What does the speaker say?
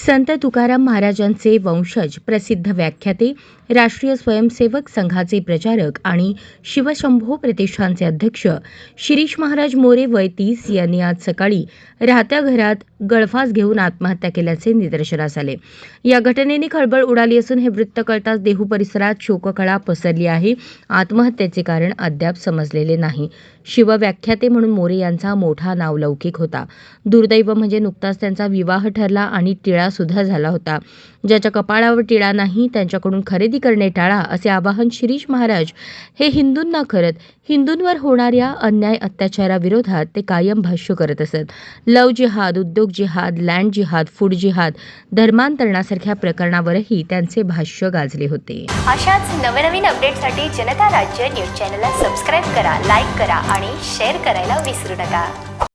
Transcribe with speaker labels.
Speaker 1: संत तुकाराम महाराजांचे वंशज, प्रसिद्ध व्याख्याते, राष्ट्रीय स्वयंसेवक संघाचे प्रचारक आणि शिवशंभो प्रतिष्ठानचे अध्यक्ष शिरीष महाराज मोरे वय 30 यांनी आज सकाळी राहत्या घरात गळफास घेऊन आत्महत्या केल्याचे निदर्शनास आले। या घटनेने खळबळ उडाली असून हे वृत्त कळताच देहू परिसरात शोककळा पसरली आहे। आत्महत्येचे कारण अद्याप समजलेले नाही। शिवव्याख्याते म्हणून मोरे यांचा मोठा नावलौकिक होता। दुर्दैव म्हणजे नुकताच त्यांचा विवाह ठरला आणि टिळा सुद्धा झाला होता। ज्याच्या कपाळावर टिळा नाही त्यांच्याकडून खरेदी करणे टाळा, असे आवाहन शिरीष महाराज हे हिंदूंना करत हिंदूंवर होणाऱ्या अन्याय अत्याचाराविरोधात ते कायम भाष्य करत असत। लव जिहाद, उद्योग जिहाद, लँड जिहाद, फूड जिहाद, धर्मांतरणासारख्या प्रकरणावरही त्यांचे भाष्य गाजले होते।
Speaker 2: अशाच नवनवीन अपडेटसाठी जनता राज्य न्यूज चॅनलला सबस्क्राईब करा, लाईक करा आणि शेअर करायला विसरू नका।